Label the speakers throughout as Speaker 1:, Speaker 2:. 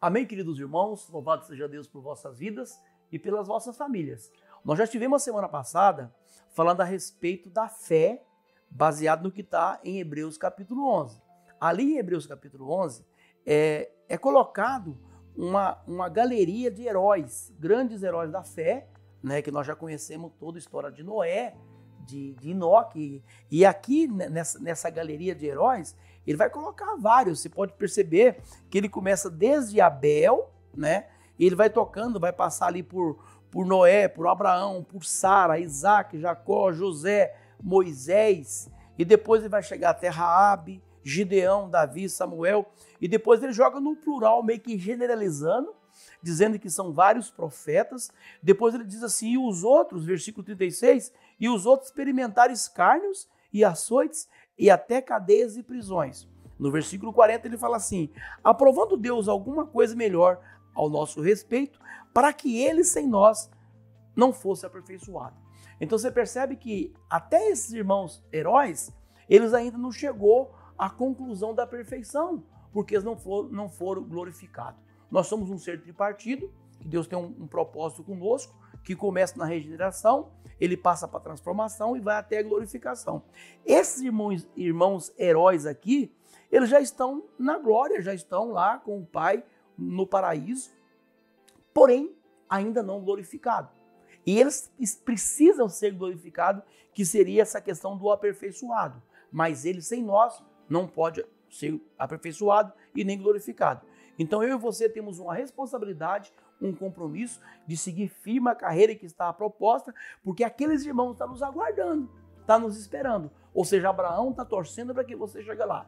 Speaker 1: Amém, queridos irmãos, louvado seja Deus por vossas vidas e pelas vossas famílias. Nós já estivemos a semana passada falando a respeito da fé, baseado no que está em Hebreus capítulo 11. Ali em Hebreus capítulo 11 é colocado uma galeria de heróis, grandes heróis da fé, né, que nós já conhecemos toda a história de Noé, de Enoque, e aqui nessa galeria de heróis, ele vai colocar vários. Você pode perceber que ele começa desde Abel, né? E ele vai tocando, vai passar ali por Noé, por Abraão, por Sara, Isaac, Jacó, José, Moisés, e depois ele vai chegar até Raabe, Gideão, Davi, Samuel, e depois ele joga no plural, meio que generalizando, dizendo que são vários profetas. Depois ele diz assim, e os outros, versículo 36, e os outros experimentaram escárnios e açoites e até cadeias e prisões. No versículo 40 ele fala assim, aprovando Deus alguma coisa melhor ao nosso respeito, para que ele sem nós não fosse aperfeiçoado. Então você percebe que até esses irmãos heróis, eles ainda não chegou à conclusão da perfeição, porque eles não foram glorificados. Nós somos um ser tripartido, que Deus tem um propósito conosco, que começa na regeneração, ele passa para a transformação e vai até a glorificação. Esses irmãos heróis aqui, eles já estão na glória, já estão lá com o Pai no paraíso, porém ainda não glorificados. E eles precisam ser glorificados, que seria essa questão do aperfeiçoado. Mas ele sem nós não pode ser aperfeiçoado e nem glorificado. Então eu e você temos uma responsabilidade, um compromisso de seguir firme a carreira que está proposta, porque aqueles irmãos estão nos aguardando, estão nos esperando. Ou seja, Abraão está torcendo para que você chegue lá.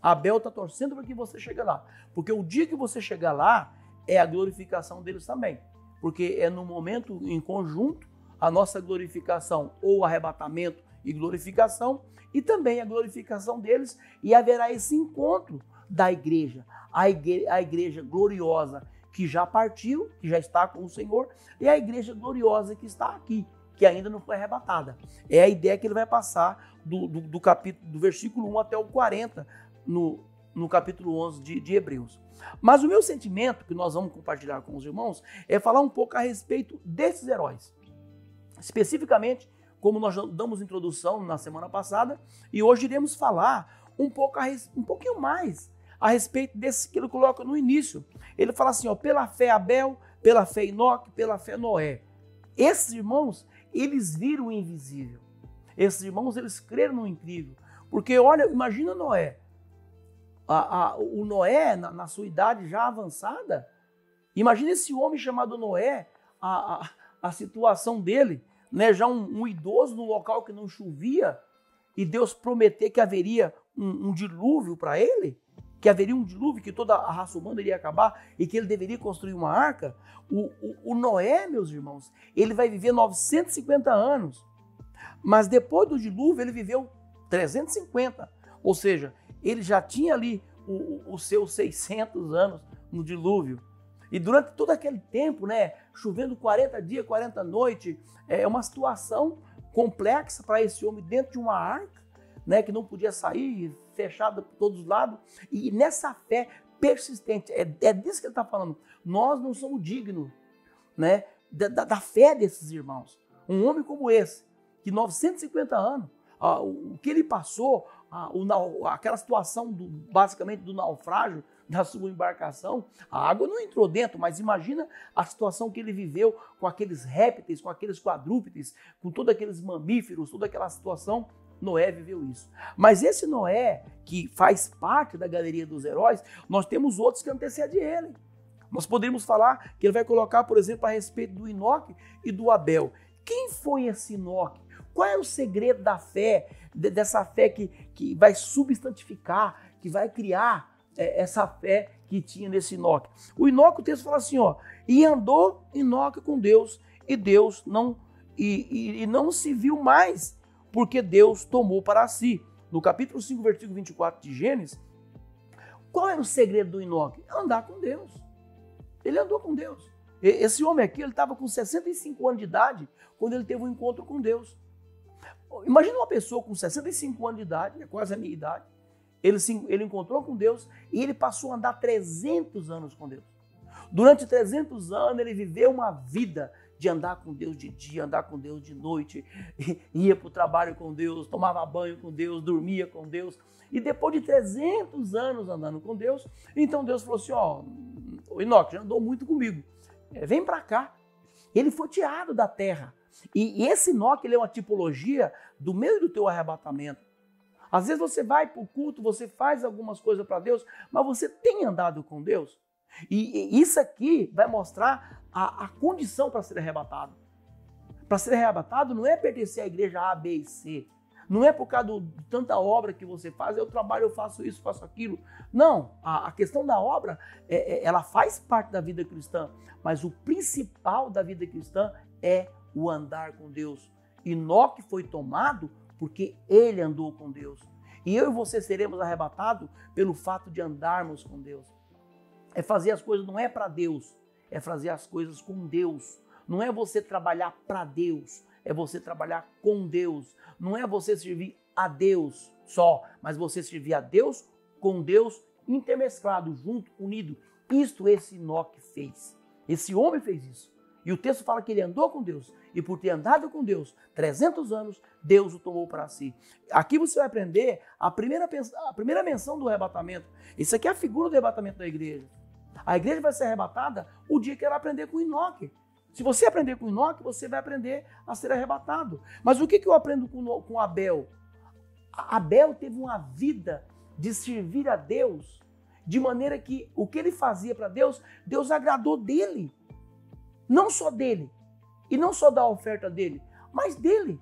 Speaker 1: Abel está torcendo para que você chegue lá. Porque o dia que você chegar lá, é a glorificação deles também. Porque é no momento em conjunto, a nossa glorificação ou arrebatamento e glorificação, e também a glorificação deles, e haverá esse encontro da igreja, a igreja gloriosa que já partiu, que já está com o Senhor, e a igreja gloriosa que está aqui, que ainda não foi arrebatada. É a ideia que ele vai passar do capítulo, do versículo 1 até o 40, no capítulo 11 de Hebreus. Mas o meu sentimento, que nós vamos compartilhar com os irmãos, é falar um pouco a respeito desses heróis. Especificamente, como nós damos introdução na semana passada, e hoje iremos falar um pouquinho mais a respeito desse que ele coloca no início. Ele fala assim, ó, pela fé Abel, pela fé Enoque, pela fé Noé. Esses irmãos, eles viram o invisível. Esses irmãos, eles creram no incrível. Porque, olha, imagina Noé. O Noé, na sua idade já avançada, imagina esse homem chamado Noé, a situação dele, né, já um idoso no local que não chovia, e Deus prometer que haveria um dilúvio para ele, que haveria um dilúvio, que toda a raça humana iria acabar e que ele deveria construir uma arca. O Noé, meus irmãos, ele vai viver 950 anos, mas depois do dilúvio ele viveu 350, ou seja, ele já tinha ali os seus 600 anos no dilúvio. E durante todo aquele tempo, né, chovendo 40 dias, 40 noites, é uma situação complexa para esse homem dentro de uma arca, né, que não podia sair, fechada por todos os lados. E nessa fé persistente, é disso que ele está falando. Nós não somos dignos, né, da fé desses irmãos. Um homem como esse, que 950 anos, o que ele passou, aquela situação basicamente do naufrágio da sua embarcação, a água não entrou dentro, mas imagina a situação que ele viveu com aqueles répteis, com aqueles quadrúpedes, com todos aqueles mamíferos, toda aquela situação. Noé viveu isso. Mas esse Noé, que faz parte da galeria dos heróis, nós temos outros que antecedem ele. Nós poderíamos falar que ele vai colocar, por exemplo, a respeito do Enoque e do Abel. Quem foi esse Enoque? Qual é o segredo da fé, dessa fé que vai substantificar, que vai criar essa fé que tinha nesse Enoque? O Enoque, o texto fala assim, ó, e andou Enoque com Deus, e Deus não se viu mais, porque Deus tomou para si. No capítulo 5, versículo 24 de Gênesis, qual era o segredo do Enoque? Andar com Deus. Ele andou com Deus. Esse homem aqui, ele estava com 65 anos de idade, quando ele teve um encontro com Deus. Imagina uma pessoa com 65 anos de idade, é quase a minha idade, ele encontrou com Deus e ele passou a andar 300 anos com Deus. Durante 300 anos ele viveu uma vida de andar com Deus de dia, andar com Deus de noite, ia para o trabalho com Deus, tomava banho com Deus, dormia com Deus. E depois de 300 anos andando com Deus, então Deus falou assim, ó, o Enoque já andou muito comigo, vem para cá. Ele foi tirado da terra. E esse Enoque, ele é uma tipologia do meio do teu arrebatamento. Às vezes você vai para o culto, você faz algumas coisas para Deus, mas você tem andado com Deus. E isso aqui vai mostrar a condição para ser arrebatado. Para ser arrebatado não é pertencer à igreja A, B e C. Não é por causa de tanta obra que você faz, eu trabalho, eu faço isso, faço aquilo. Não, a questão da obra, ela faz parte da vida cristã, mas o principal da vida cristã é o andar com Deus. Enoque foi tomado porque ele andou com Deus. E eu e você seremos arrebatados pelo fato de andarmos com Deus. É fazer as coisas, não é para Deus, é fazer as coisas com Deus. Não é você trabalhar para Deus, é você trabalhar com Deus. Não é você servir a Deus só, mas você servir a Deus com Deus intermesclado, junto, unido. Isto esse Enoque fez. Esse homem fez isso. E o texto fala que ele andou com Deus. E por ter andado com Deus 300 anos, Deus o tomou para si. Aqui você vai aprender a primeira menção do arrebatamento. Isso aqui é a figura do arrebatamento da igreja. A igreja vai ser arrebatada o dia que ela aprender com Enoque. Se você aprender com Enoque, você vai aprender a ser arrebatado. Mas o que eu aprendo com Abel? Abel teve uma vida de servir a Deus, de maneira que o que ele fazia para Deus, Deus agradou dele. Não só dele, e não só da oferta dele, mas dele.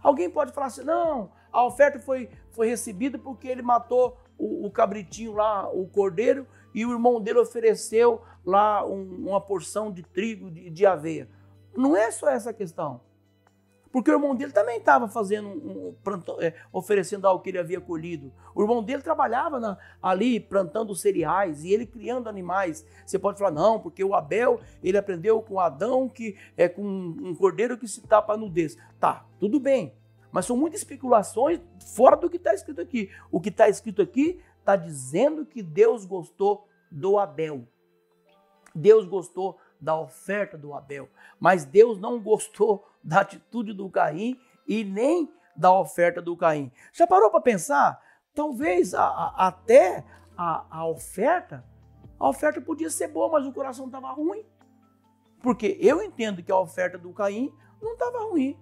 Speaker 1: Alguém pode falar assim, não, a oferta foi recebida porque ele matou o cabritinho lá, o cordeiro, e o irmão dele ofereceu lá uma porção de trigo, de aveia. Não é só essa questão. Porque o irmão dele também estava fazendo oferecendo algo que ele havia colhido. O irmão dele trabalhava ali plantando cereais e ele criando animais. Você pode falar, não, porque o Abel, ele aprendeu com Adão, que é com um cordeiro que se tapa a nudez. Tá, tudo bem. Mas são muitas especulações fora do que está escrito aqui. O que está escrito aqui está dizendo que Deus gostou do Abel. Deus gostou da oferta do Abel. Mas Deus não gostou da atitude do Caim e nem da oferta do Caim. Já parou para pensar? Talvez até a oferta podia ser boa, mas o coração estava ruim. Porque eu entendo que a oferta do Caim não estava ruim,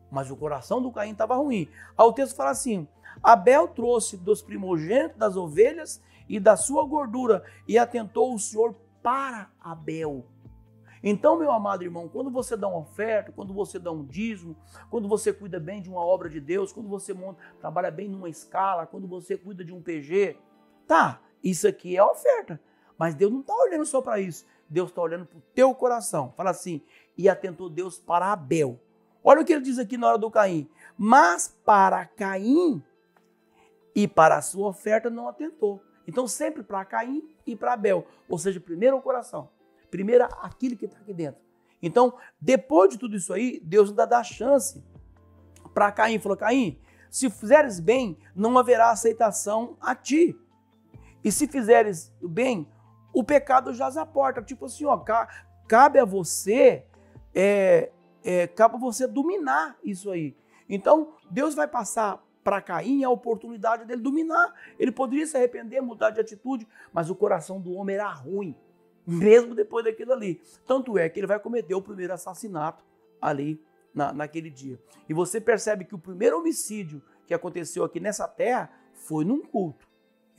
Speaker 1: mas o coração do Caim estava ruim. Aí o texto fala assim, Abel trouxe dos primogênitos das ovelhas e da sua gordura e atentou o Senhor para Abel. Então, meu amado irmão, quando você dá uma oferta, quando você dá um dízimo, quando você cuida bem de uma obra de Deus, quando você trabalha bem numa escala, quando você cuida de um PG, tá, isso aqui é oferta. Mas Deus não está olhando só para isso. Deus está olhando para o teu coração. Fala assim, e atentou Deus para Abel. Olha o que ele diz aqui na hora do Caim. Mas para Caim e para a sua oferta não atentou. Então, sempre para Caim e para Abel. Ou seja, primeiro o coração. Primeiro aquilo que está aqui dentro. Então, depois de tudo isso aí, Deus ainda dá chance para Caim. Falou, Caim, se fizeres bem, não haverá aceitação a ti. E se fizeres bem, o pecado jaz à porta. Tipo assim, ó, cabe a você, cabe a você dominar isso aí. Então, Deus vai passar para Caim a oportunidade dele dominar. Ele poderia se arrepender, mudar de atitude, mas o coração do homem era ruim. Mesmo depois daquilo ali. Tanto é que ele vai cometer o primeiro assassinato ali naquele dia. E você percebe que o primeiro homicídio que aconteceu aqui nessa terra foi num culto.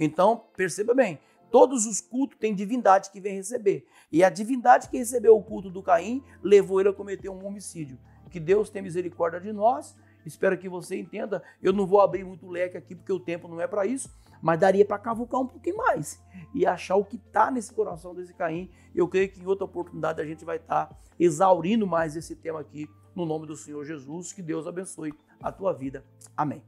Speaker 1: Então, perceba bem, todos os cultos têm divindade que vem receber. E a divindade que recebeu o culto do Caim levou ele a cometer um homicídio. Que Deus tenha misericórdia de nós. Espero que você entenda. Eu não vou abrir muito leque aqui porque o tempo não é para isso. Mas daria para cavucar um pouquinho mais e achar o que está nesse coração desse Caim. Eu creio que em outra oportunidade a gente vai estar exaurindo mais esse tema aqui, no nome do Senhor Jesus. Que Deus abençoe a tua vida. Amém.